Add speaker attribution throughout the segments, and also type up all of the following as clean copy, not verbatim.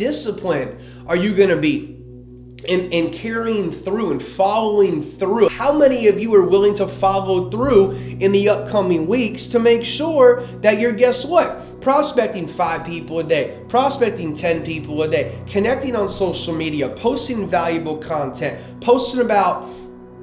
Speaker 1: disciplined are you going to be in carrying through and following through? How many of you are willing to follow through in the upcoming weeks to make sure that you're, guess what? Prospecting 5 people a day, prospecting 10 people a day, connecting on social media, posting valuable content, posting about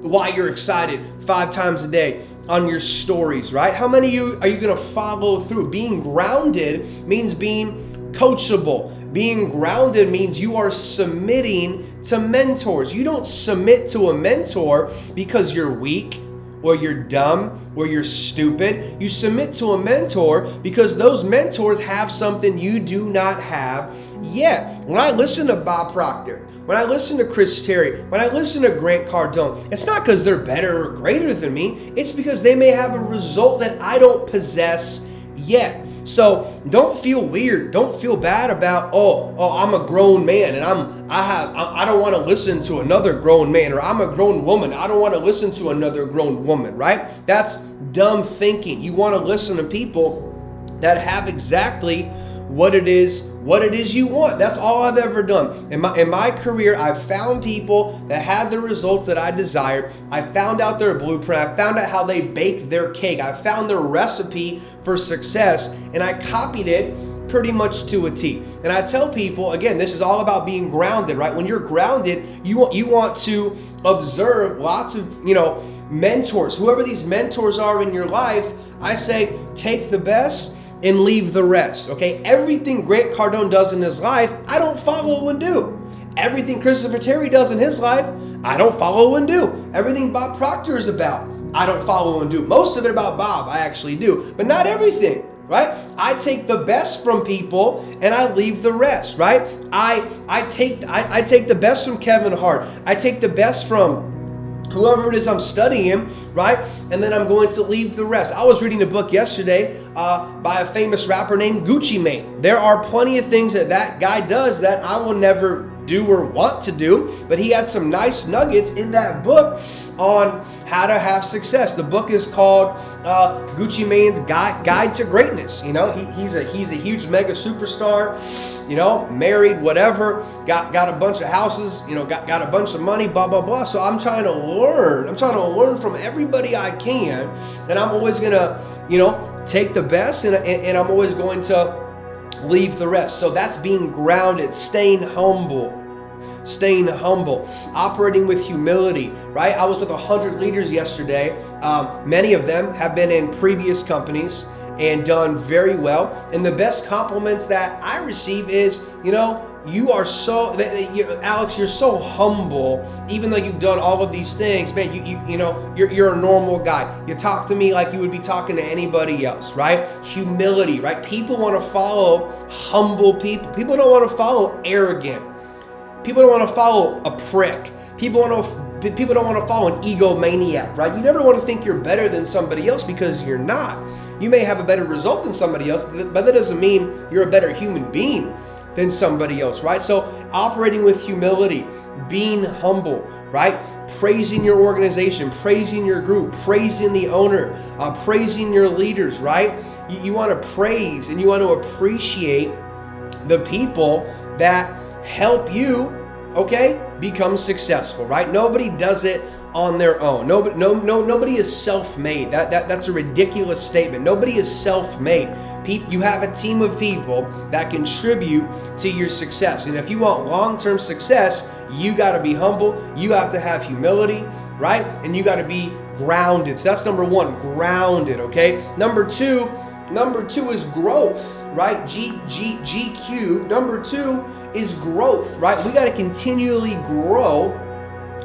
Speaker 1: why you're excited 5 times a day on your stories, right? How many of you are you going to follow through? Being grounded means being coachable. Being grounded means you are submitting to mentors. You don't submit to a mentor because you're weak or you're dumb or you're stupid. You submit to a mentor because those mentors have something you do not have yet. When I listen to Bob Proctor, when I listen to Chris Terry, when I listen to Grant Cardone, it's not because they're better or greater than me. It's because they may have a result that I don't possess yet. So don't feel weird. Don't feel bad about, I'm a grown man and I don't want to listen to another grown man, or I'm a grown woman. I don't want to listen to another grown woman, right? That's dumb thinking. You want to listen to people that have exactly what it is you want. That's all I've ever done. In my career, I've found people that had the results that I desired. I found out their blueprint. I found out how they bake their cake. I found their recipe for success, and I copied it pretty much to a T. And I tell people, again, this is all about being grounded, right? When you're grounded, you want to observe lots of, mentors. Whoever these mentors are in your life, I say take the best and leave the rest, okay? Everything Grant Cardone does in his life, I don't follow and do. Everything Christopher Terry does in his life, I don't follow and do. Everything Bob Proctor is about, I don't follow and do. Most of it about Bob, I actually do, but not everything, right? I take the best from people and I leave the rest, right? I take the best from Kevin Hart. I take the best from whoever it is I'm studying, right? And then I'm going to leave the rest. I was reading a book yesterday by a famous rapper named Gucci Mane. There are plenty of things that guy does that I will never do or want to do, but he had some nice nuggets in that book on how to have success. The book is called Gucci Mane's Guide to Greatness. He's a huge mega superstar, married, whatever, got a bunch of houses, got a bunch of money, blah, blah, blah. So I'm trying to learn from everybody I can, and I'm always gonna, take the best, and I'm always going to leave the rest. So that's being grounded, staying humble, operating with humility, right? I was with 100 leaders yesterday. Many of them have been in previous companies and done very well. And the best compliments that I receive is, you are so, Alex, you're so humble, even though you've done all of these things, man, you're a normal guy. You talk to me like you would be talking to anybody else, right? Humility, right? People want to follow humble people. People don't want to follow arrogant. People don't want to follow a prick. People don't want to follow an egomaniac, right? You never want to think you're better than somebody else, because you're not. You may have a better result than somebody else, but that doesn't mean you're a better human being than somebody else, right? So operating with humility, being humble, right? Praising your organization, praising your group, praising the owner, praising your leaders, right? You want to praise and you want to appreciate the people that help you, okay, become successful, right? Nobody does it on their own. Nobody is self-made. That's a ridiculous statement. Nobody is self-made. You have a team of people that contribute to your success. And if you want long-term success, you got to be humble. You have to have humility, right? And you got to be grounded. So that's number one, grounded, okay? Number two is growth, right? GQ. Number two is growth, right? We got to continually grow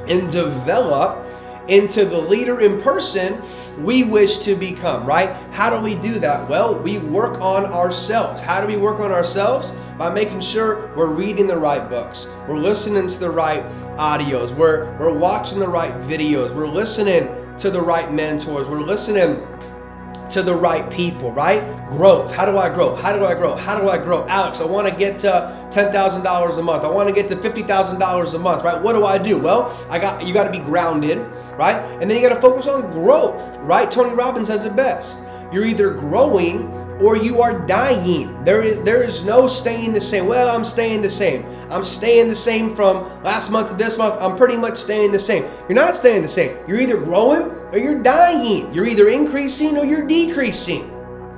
Speaker 1: and develop into the leader in person we wish to become, right? How do we do that? Well, we work on ourselves. How do we work on ourselves? By making sure we're reading the right books, we're listening to the right audios, we're watching the right videos, we're listening to the right mentors, we're listening to the right people, right? Growth. How do I grow? Alex, I want to get to $10,000 a month. I want to get to $50,000 a month, right? What do I do? Well, you got to be grounded, right? And then you got to focus on growth, right? Tony Robbins says it best. You're either growing or you are dying. There is no staying the same. Well, I'm staying the same. I'm staying the same from last month to this month. I'm pretty much staying the same. You're not staying the same. You're either growing or you're dying. You're either increasing or you're decreasing.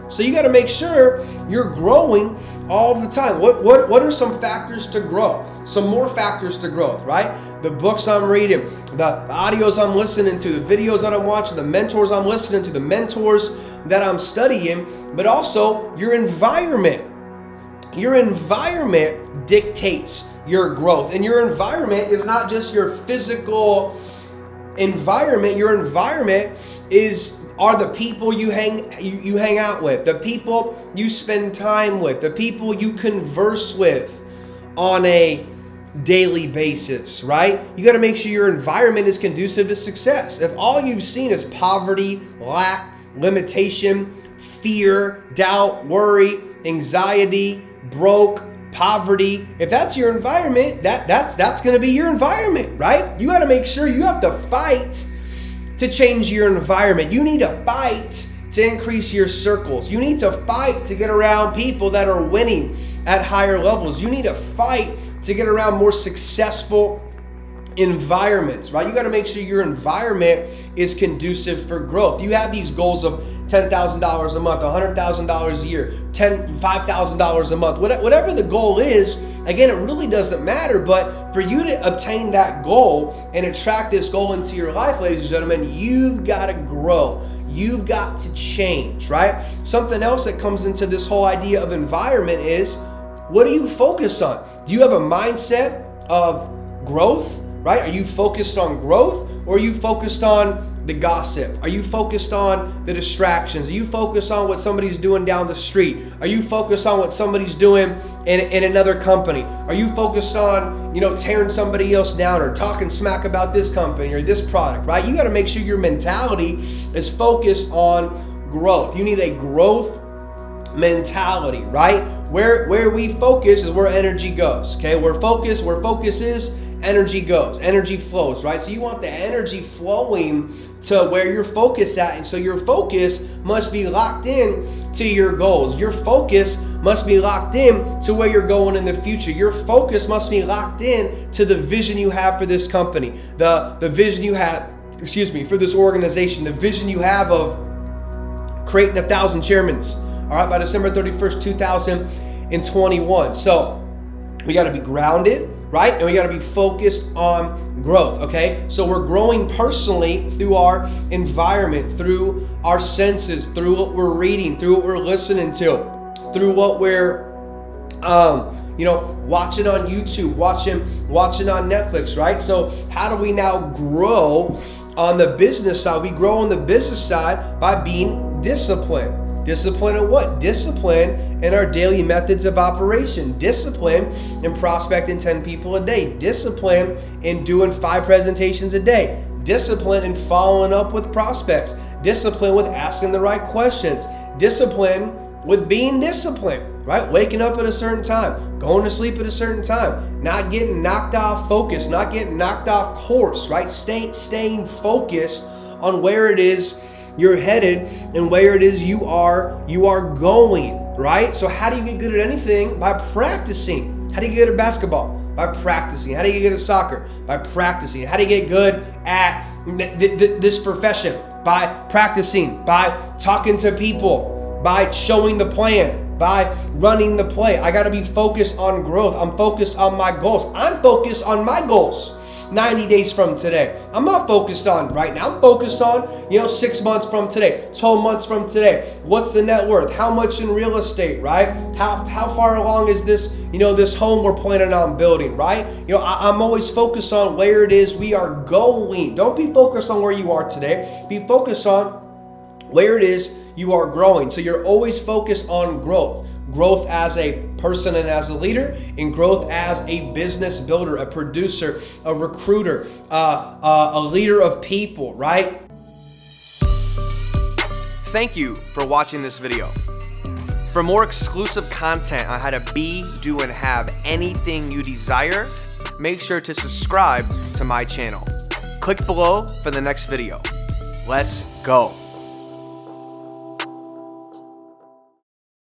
Speaker 1: So you got to make sure you're growing all the time. What are some factors to growth? Some more factors to growth, right? The books I'm reading, the audios I'm listening to, the videos that I'm watching, the mentors I'm listening to, the mentors that I'm studying, but also your environment. Your environment dictates your growth. And your environment is not just your physical environment. Your environment are the people you hang out with, the people you spend time with, the people you converse with on a daily basis, right? You got to make sure your environment is conducive to success. If all you've seen is poverty, lack, limitation, fear, doubt, worry, anxiety, broke, poverty, if that's your environment, that's going to be your environment, right? You got to make sure you have to fight to change your environment. You need to fight to increase your circles. You need to fight to get around people that are winning at higher levels. You need to fight to get around more successful environments, right? You got to make sure your environment is conducive for growth. You have these goals of $10,000 a month, $100,000 a year, $5,000 a month, whatever the goal is. Again, it really doesn't matter, but for you to obtain that goal and attract this goal into your life, ladies and gentlemen, you've got to grow. You've got to change, right? Something else that comes into this whole idea of environment is, what do you focus on? Do you have a mindset of growth, right? Are you focused on growth, or are you focused on the gossip? Are you focused on the distractions? Are you focused on what somebody's doing down the street? Are you focused on what somebody's doing in another company? Are you focused on, tearing somebody else down or talking smack about this company or this product, right? You got to make sure your mentality is focused on growth. You need a growth mentality, right? Where we focus is where energy goes, okay? Where focus is, energy goes, energy flows, right? So you want the energy flowing to where your focus at, and so your focus must be locked in to your goals. Your focus must be locked in to where you're going in the future. Your focus must be locked in to the vision you have for this company, the vision you have, for this organization, the vision you have of creating 1,000 chairmans, all right, by December 31st, 2021. So we got to be grounded, right? And we got to be focused on growth, okay? So we're growing personally through our environment, through our senses, through what we're reading, through what we're listening to, through what we're, watching on YouTube, watching on Netflix, right? So how do we now grow on the business side? We grow on the business side by being disciplined. Discipline in what? Discipline in our daily methods of operation. Discipline in prospecting 10 people a day. Discipline in doing 5 presentations a day. Discipline in following up with prospects. Discipline with asking the right questions. Discipline with being disciplined, right? Waking up at a certain time, going to sleep at a certain time, not getting knocked off focus, not getting knocked off course, right? Staying focused on where it is you're headed and where it is you are going, right? So how do you get good at anything? By practicing. How do you get good at basketball? By practicing. How do you get good at soccer? By practicing. How do you get good at this profession? By practicing, by talking to people, by showing the plan, by running the play. I got to be focused on growth. I'm focused on my goals. I'm focused on my goals 90 days from today. I'm not focused on right now. I'm focused on, 6 months from today, 12 months from today. What's the net worth? How much in real estate, right? How far along is this, this home we're planning on building, right? I'm always focused on where it is we are going. Don't be focused on where you are today. Be focused on where it is you are growing. So you're always focused on growth. Growth as a person and as a leader, and growth as a business builder, a producer, a recruiter, a leader of people, right? Thank you for watching this video. For more exclusive content on how to be, do, and have anything you desire, make sure to subscribe to my channel. Click below for the next video. Let's go.